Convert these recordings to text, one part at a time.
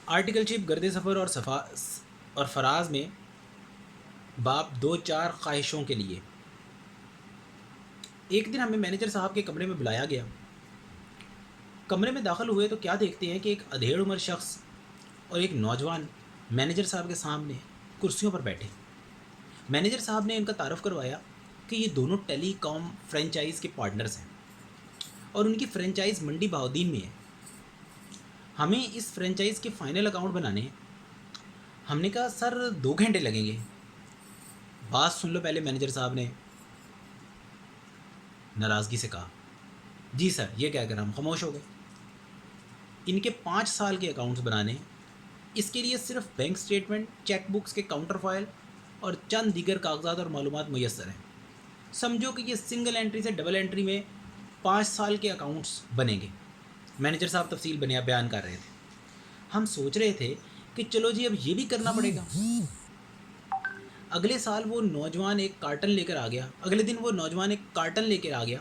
Article شپ گرد سفر اور فراز میں باب 2-4 خواہشوں کے لیے۔ ایک دن ہمیں مینیجر صاحب کے کمرے میں بلایا گیا۔ کمرے میں داخل ہوئے تو کیا دیکھتے ہیں کہ ایک ادھیڑ عمر شخص اور ایک نوجوان مینیجر صاحب کے سامنے کرسیوں پر بیٹھے۔ مینیجر صاحب نے ان کا تعارف کروایا کہ یہ دونوں ٹیلی کام فرنچائز کے پارٹنرز ہیں اور ان کی فرنچائز منڈی بہاؤدین میں ہے۔ ہمیں اس فرنچائز کے فائنل اکاؤنٹ بنانے ہیں۔ ہم نے کہا سر 2 گھنٹے لگیں گے۔ بات سن لو پہلے، مینیجر صاحب نے ناراضگی سے کہا۔ جی سر، یہ کہہ کر ہم خاموش ہو گئے۔ ان کے 5 سال کے اکاؤنٹس بنانے ہیں۔ اس کے لیے صرف بینک سٹیٹمنٹ، چیک بکس کے کاؤنٹر فائل اور چند دیگر کاغذات اور معلومات میسر ہیں۔ سمجھو کہ یہ سنگل انٹری سے ڈبل انٹری میں 5 سال کے اکاؤنٹس بنیں گے۔ مینیجر صاحب تفصیل بیان کر رہے تھے۔ ہم سوچ رہے تھے کہ چلو جی اب یہ بھی کرنا پڑے گا۔ اگلے دن وہ نوجوان ایک کارٹن لے کر آ گیا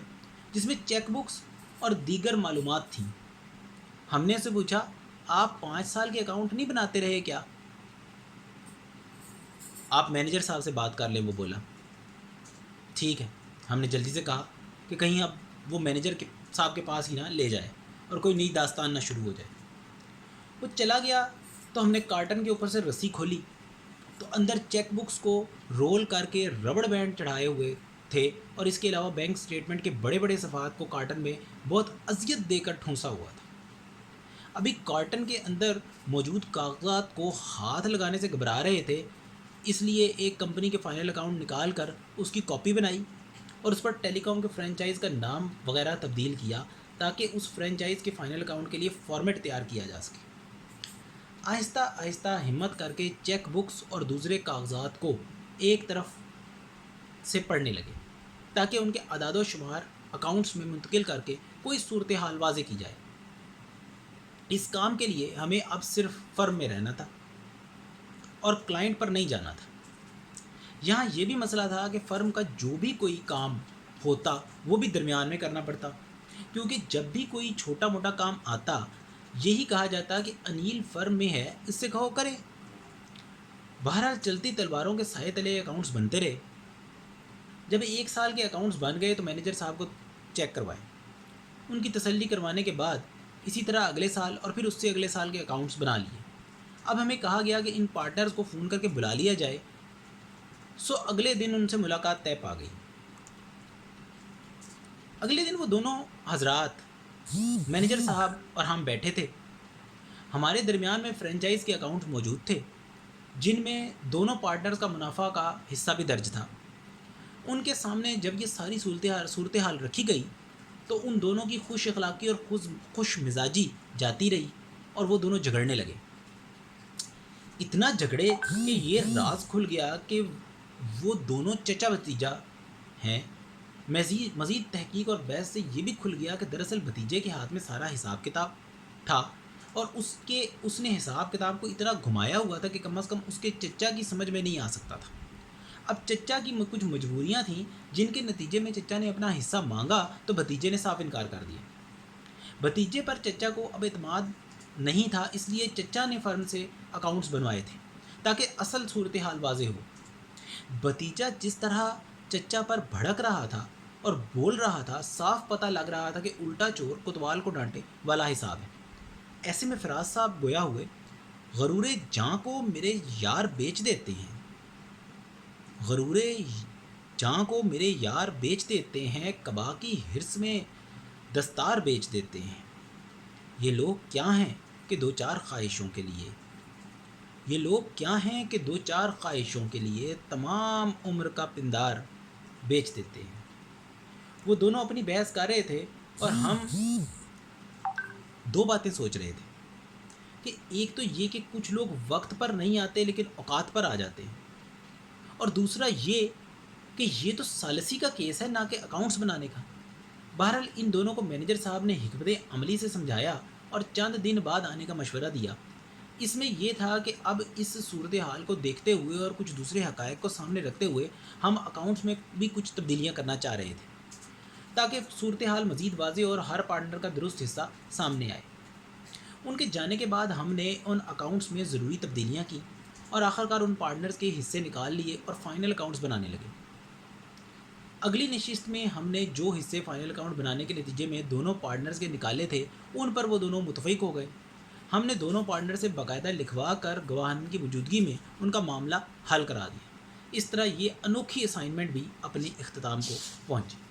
جس میں چیک بکس اور دیگر معلومات تھیں۔ ہم نے اسے پوچھا، آپ 5 سال کے اکاؤنٹ نہیں بناتے رہے کیا؟ آپ مینیجر صاحب سے بات کر لیں، وہ بولا۔ ٹھیک ہے، ہم نے جلدی سے کہا کہ کہیں اب وہ مینیجر صاحب کے پاس ہی نہ لے جائے اور کوئی نئی داستان نہ شروع ہو جائے۔ وہ چلا گیا تو ہم نے کارٹن کے اوپر سے رسی کھولی تو اندر چیک بکس کو رول کر کے ربڑ بینڈ چڑھائے ہوئے تھے اور اس کے علاوہ بینک سٹیٹمنٹ کے بڑے بڑے صفحات کو کارٹن میں بہت اذیت دے کر ٹھونسا ہوا تھا۔ ابھی کارٹن کے اندر موجود کاغذات کو ہاتھ لگانے سے گھبرا رہے تھے، اس لیے ایک کمپنی کے فائنل اکاؤنٹ نکال کر اس کی کاپی بنائی اور اس پر ٹیلی کام کے فرنچائز کا نام وغیرہ تبدیل کیا تاکہ اس فرنچائز کے فائنل اکاؤنٹ کے لیے فارمیٹ تیار کیا جا سکے۔ آہستہ آہستہ ہمت کر کے چیک بکس اور دوسرے کاغذات کو ایک طرف سے پڑھنے لگے تاکہ ان کے اعداد و شمار اکاؤنٹس میں منتقل کر کے کوئی صورتحال واضح کی جائے۔ اس کام کے لیے ہمیں اب صرف فرم میں رہنا تھا اور کلائنٹ پر نہیں جانا تھا۔ یہاں یہ بھی مسئلہ تھا کہ فرم کا جو بھی کوئی کام ہوتا وہ بھی درمیان میں کرنا پڑتا، کیونکہ جب بھی کوئی چھوٹا موٹا کام آتا یہی کہا جاتا کہ انیل فرم میں ہے، اس سے کہو کرے۔ بہرحال چلتی تلواروں کے سائے تلے اکاؤنٹس بنتے رہے۔ جب 1 سال کے اکاؤنٹس بن گئے تو مینیجر صاحب کو چیک کروائے۔ ان کی تسلی کروانے کے بعد اسی طرح اگلے سال اور پھر اس سے اگلے سال کے اکاؤنٹس بنا لیے۔ اب ہمیں کہا گیا کہ ان پارٹنرز کو فون کر کے بلا لیا جائے، سو اگلے دن ان سے ملاقات طے پا گئی۔ اگلے دن وہ دونوں حضرات مینیجر صاحب اور ہم بیٹھے تھے۔ ہمارے درمیان میں فرنچائز کے اکاؤنٹ موجود تھے جن میں دونوں پارٹنرز کا منافع کا حصہ بھی درج تھا۔ ان کے سامنے جب یہ ساری صورتحال رکھی گئی تو ان دونوں کی خوش اخلاقی اور خوش مزاجی جاتی رہی اور وہ دونوں جھگڑنے لگے۔ اتنا جھگڑے کہ یہ راز کھل گیا کہ وہ دونوں چچا بھتیجا ہیں۔ مزید تحقیق اور بحث سے یہ بھی کھل گیا کہ دراصل بھتیجے کے ہاتھ میں سارا حساب کتاب تھا اور اس نے حساب کتاب کو اتنا گھمایا ہوا تھا کہ کم از کم اس کے چچا کی سمجھ میں نہیں آ سکتا تھا۔ اب چچا کی کچھ مجبوریاں تھیں جن کے نتیجے میں چچا نے اپنا حصہ مانگا تو بھتیجے نے صاف انکار کر دیا۔ بھتیجے پر چچا کو اب اعتماد نہیں تھا، اس لیے چچا نے فرم سے اکاؤنٹس بنوائے تھے تاکہ اصل صورتحال واضح ہو۔ بھتیجا جس طرح چچا پر بھڑک رہا تھا اور بول رہا تھا، صاف پتہ لگ رہا تھا کہ الٹا چور کوتوال کو ڈانٹے والا حساب ہے۔ ایسے میں فراز صاحب گویا ہوئے، غرورِ جاں کو میرے یار بیچ دیتے ہیں، غرورِ جاں کو میرے یار بیچ دیتے ہیں، قبا کی حرص میں دستار بیچ دیتے ہیں۔ یہ لوگ کیا ہیں کہ 2-4 خواہشوں کے لیے، یہ لوگ کیا ہیں کہ 2-4 خواہشوں کے لیے تمام عمر کا پندار بیچ دیتے ہیں۔ وہ دونوں اپنی بحث کر رہے تھے اور ہم 2 باتیں سوچ رہے تھے کہ ایک تو یہ کہ کچھ لوگ وقت پر نہیں آتے لیکن اوقات پر آ جاتے ہیں، اور دوسرا یہ کہ یہ تو ثالثی کا کیس ہے نہ کہ اکاؤنٹس بنانے کا۔ بہرحال ان دونوں کو مینیجر صاحب نے حکمت عملی سے سمجھایا اور چند دن بعد آنے کا مشورہ دیا۔ اس میں یہ تھا کہ اب اس صورتحال کو دیکھتے ہوئے اور کچھ دوسرے حقائق کو سامنے رکھتے ہوئے ہم اکاؤنٹس میں بھی کچھ تبدیلیاں کرنا چاہ رہے تھے تاکہ صورتحال مزید واضح اور ہر پارٹنر کا درست حصہ سامنے آئے۔ ان کے جانے کے بعد ہم نے ان اکاؤنٹس میں ضروری تبدیلیاں کی اور آخرکار ان پارٹنرز کے حصے نکال لیے اور فائنل اکاؤنٹس بنانے لگے۔ اگلی نشست میں ہم نے جو حصے فائنل اکاؤنٹ بنانے کے نتیجے میں دونوں پارٹنرز کے نکالے تھے ان پر وہ دونوں متفق ہو گئے۔ ہم نے دونوں پارٹنر سے باقاعدہ لکھوا کر گواہان کی موجودگی میں ان کا معاملہ حل کرا دیا۔ اس طرح یہ انوکھی اسائنمنٹ بھی اپنے اختتام کو پہنچی۔